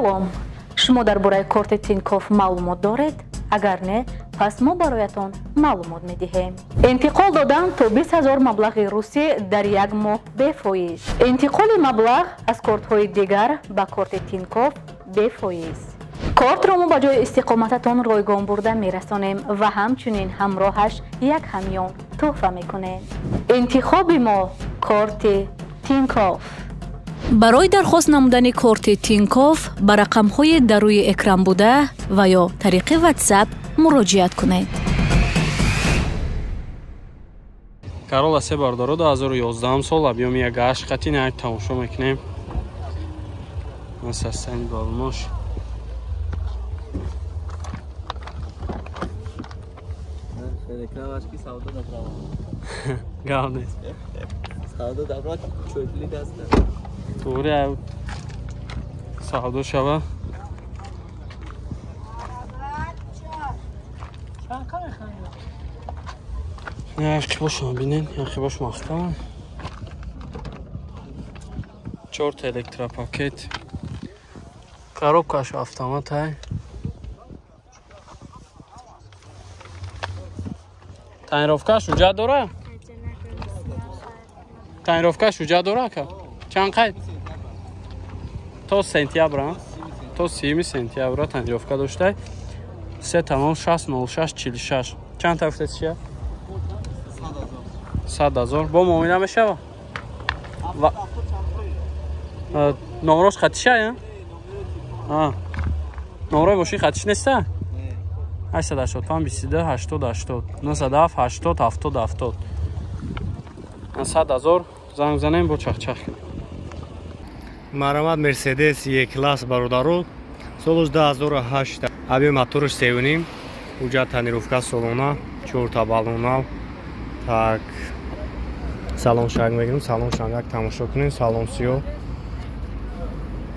салом, шумо дар бораи корти Тинкофф маълумот доред? агар не, пас мо бароятон маълумот медиҳем. интиқол додан то 20,000 маблағи русӣ дар як моҳ бефоиз. интиқоли маблағ аз кортҳои дигар ба корти Тинкофф бефоиз. кортро мо ба ҷои истиқомататон ройгон бурда мерасонем ва ҳамчунин ҳамроҳаш як ҳамён тӯҳфа мекунем. интихоби мо корти Тинкофф. барои дархост намудани корти Тинкофф ба рақамҳои дар рӯи экран буда ва ё тариқи WhatsApp муроҷиат кунед. Карола се бардоро 2011 сол объеми як 8 қати на як тамошо мекунем. Насастани балмош. Reklamашки савдо дабрава. Гавне. Савдо дабра чӯтли даста. Туре савдо шава. Яхи бошам бинен, яхи бош махтам. 4 электропакет. Коробкаш автомат ай. Тайровкаш уҷа дора? Тайровкаш уҷа дора ка? Чанд қайд? То сентябр, то 30 сентябр тайровка доштай. 3.06.06.46. Чанд тафтет шия? 100,000. Бо муомила мешава? номрош хатиша я? номрои мошин хатиш неста? 885 22 80 97 80 70 100,000 занг занем бо чахчах. Марамад Мерседес Е класс бародару соли 2008 аби моторш севуним уҷа танировка салона 4 та балона. Так салон шаг мегирем, салон шагак тамошо кунем, салон сиё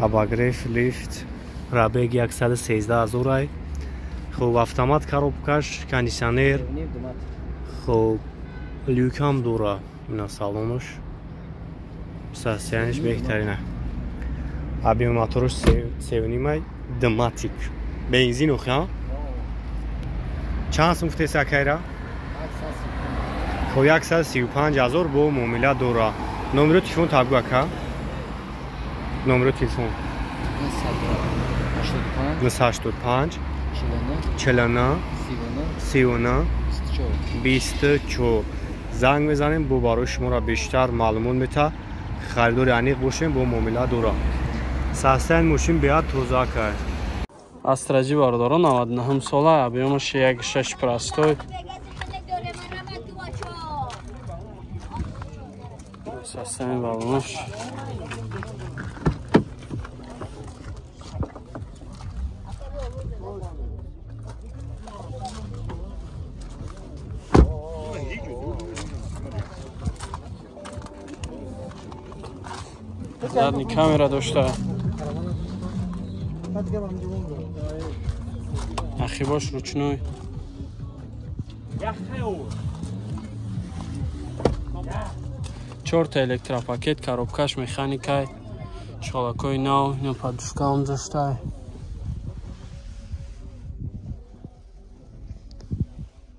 абагреф лифт пробег 113,000 ай. خب автомат коробкаш, кондиционер. خب люкам дора на салонош. состояниеш беҳтарина. объеми моторш 7.5 дматик. бензин охя. чанд сум гуфтеса кайра? 135,000 бо муомила дора. номери телефон табгӯ ака. номери телефон 985 49 39 24. занг мезанем бо барои шуморо бештар маълумот мета. харидори аниқ бошем бо муомила дора. состояние мошин беҳад тоза кар. Астраҷи бардоро 99 сола объемаш 1.6 простой. Состояние балонош. задни камера дошта. ахи бош ручной. 4 та электропакет, коробкаш механикай, шолакои нав, ина подушка ҳам доштай.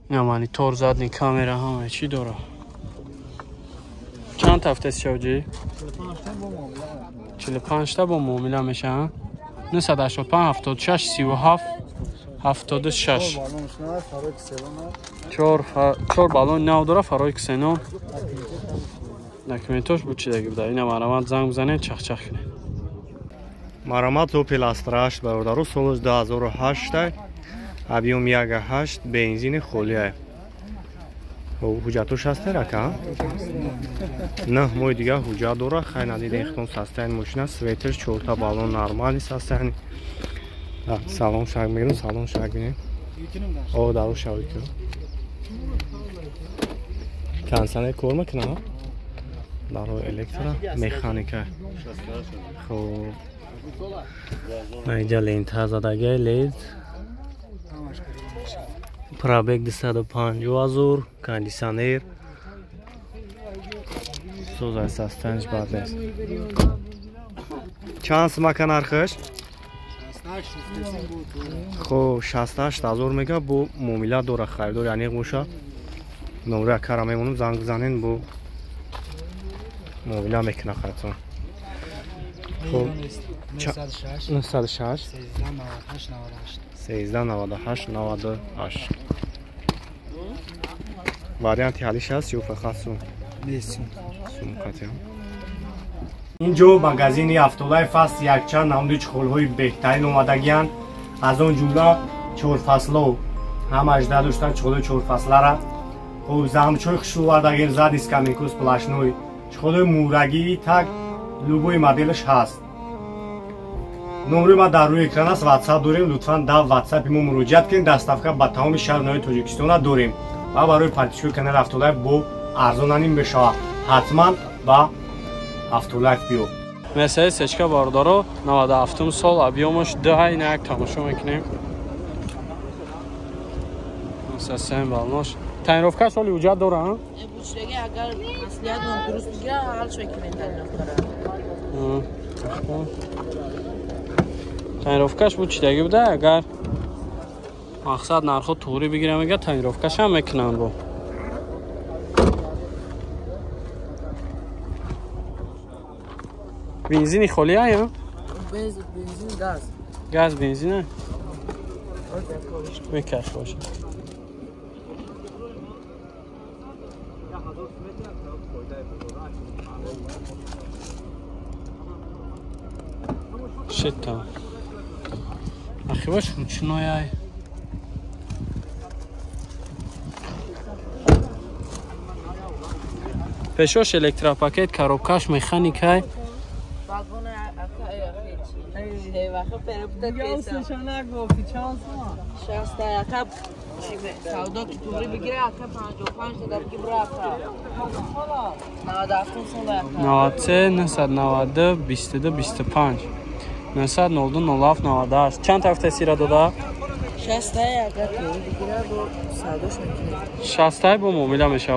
ина монитор, задни камера ҳама чӣ дора. чанд тафтес шавҷи? 45 та бо муомила мешаванд. 985 76 37 76. 4 балон нав дора, фарои ксенон. документош бучидаги буда. ина марамат занг бизанед, чахчах кунед. марамат Opel Astra 8 бародару соли 2008 объем 1.8 бензини холия. ҳуҷҷатош ҳастер ака? на мои дигар ҳуҷҷат дора. хай надида ихтон состояние мошина светр 4 та балон нормали состояние. салон шаг мегирем, салон шаг бинем. о дару шавӣ ку. кондиционер кор мекунад? барои электро механика. хуб. айҷа лента задаги лед. пробег 250,000, кондиционер. созаи состояниеш бад нест. чанд сум ака нархаш? خب 68000 میگه بو معامله داره خریدار یعنی موشا نمره کارا میمونم زنگ بزنین بو معامله میکنه خودتون خب 906 1398 98 وریانتی حالیش هست یا فقط سوم اینجا مگزین افتولای فصل یک چند نمودی خولهای بهترین اومدگیان از اون جمله 4 فصله هم اجده داشتن چخولای 4 فصله را خب زمچوی خشو وردگیر زد اسکامینکوس پلاشنوی چخولای مورگی تک لوگوی مدلش هست نمره ما در روی اکران است واتساپ داریم لطفاً در واتساپ ما مراجعت کنید دستافکه با تمام شهر نوی تاجیکستان داریم و برای پارتیشن کانال افتولایف با ارزانانیم بشه حتما با افتولایف بیو مثلا سچکا باردارو 97 سال ابیومش 2 یک تماشا میکنیم مثلا سن بالناش تنروفکا سالی وجود داره ها بوچگی اگر مسئولیت نام درست بگیره حل شوی کنید تنروفکاش بوچگی بوده اگر مقصد نرخو توری بگیرم میگه تنروفکاش هم میکنن با بنزینی خالی ها یا؟ بنزین گاز گاز بنزینه؟ بکش باشه شت تا اخی باش روچنای های پشوش الکتراپاکت کاروبکاش مکانیک های شانه گفتی چانس ما شاسته عقب سودا که توری بگیره عقب 55 تا دیگه برو عقب 97 سال عقب 93 992 22 25 902 07 98 چند هفته سیره داده؟ شاسته عقب توری بگیره با سوداش میکنه شاسته با معامله میشه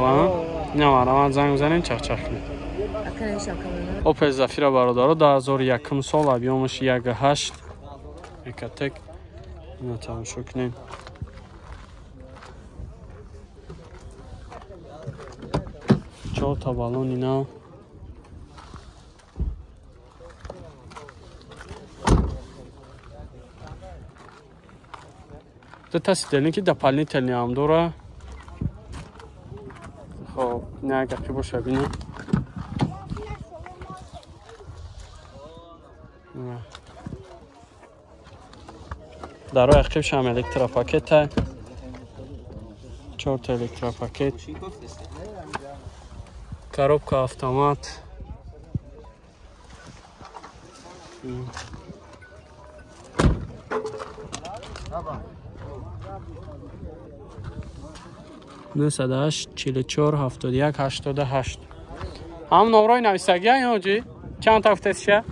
نه من زنگ بزنین چخ کنید اکنه شکل اوپل زفیر برادارو 2001 سال ابیومش 1.8 اکتک اینو تماشا کنیم چهار تا بالون اینا دو تا سیتلنی که دپالنی تلنی هم دوره خب نه گفتی باشه بینیم در روی اقیبش هم الکتراپاکت های 4 تا الکتراپاکت коробка автомат نسداش 44 71 88 هم نمره نویسگی های حاجی چند تا فتسشه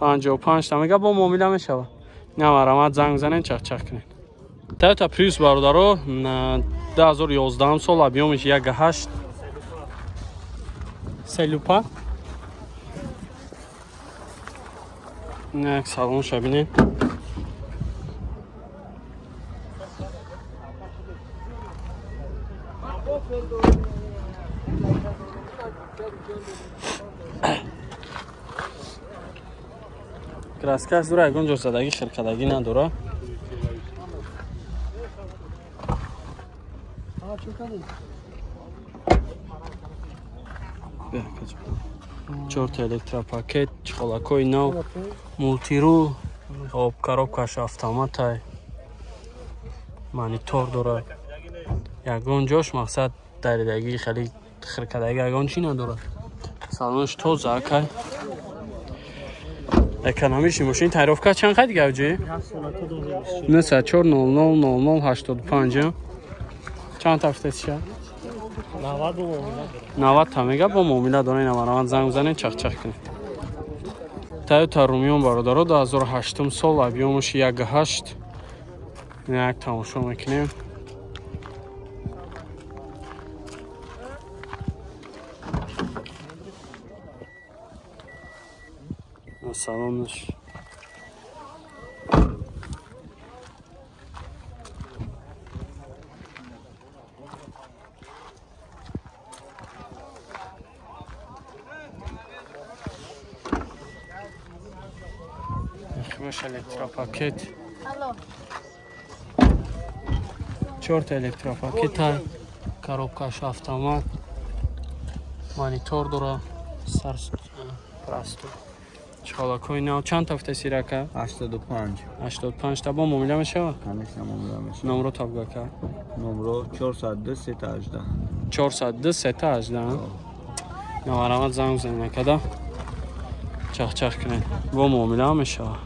55 تا میگه با معامله میشه نه مرامت زنگ زنین چخ کنین تا پریوس برادرو 2011 سال ابیومش 1.8 سلوپا نه سالون شبینه کراسکاس دوره اگون جور زدگی خرکدگی نداره چهار تا الکتراپاکت چخلاکوی نو مولتی رو خب коробкаш автомат های مانیتور داره یگان جاش مقصد دریدگی خیلی خرکدگی یگان چی نداره سالونش توزه اکای اکانومیش ماشین تعریفکا چند قد گوجی؟ 94000085 چند تفتیش شد؟ 90 تا میگه با معامله داره اینا من زنگ بزنین چخ کنید تویوتا رومیون برادرو 2008 سال ابیومش 1.8 یک تماشا میکنیم салонаш. Химаш электропакет. Алло. 4 та электропакет, коробкаш автомат, монитор дора, простор. чолакои нав чанд тафта сирака? 85. 85 та бо муомила мешава? Ҳамеша муомила мешавад. номро табга кар? Номро 402 318. 402 318. наварамад занг занг накада чахчах кунед бо муомила мешава.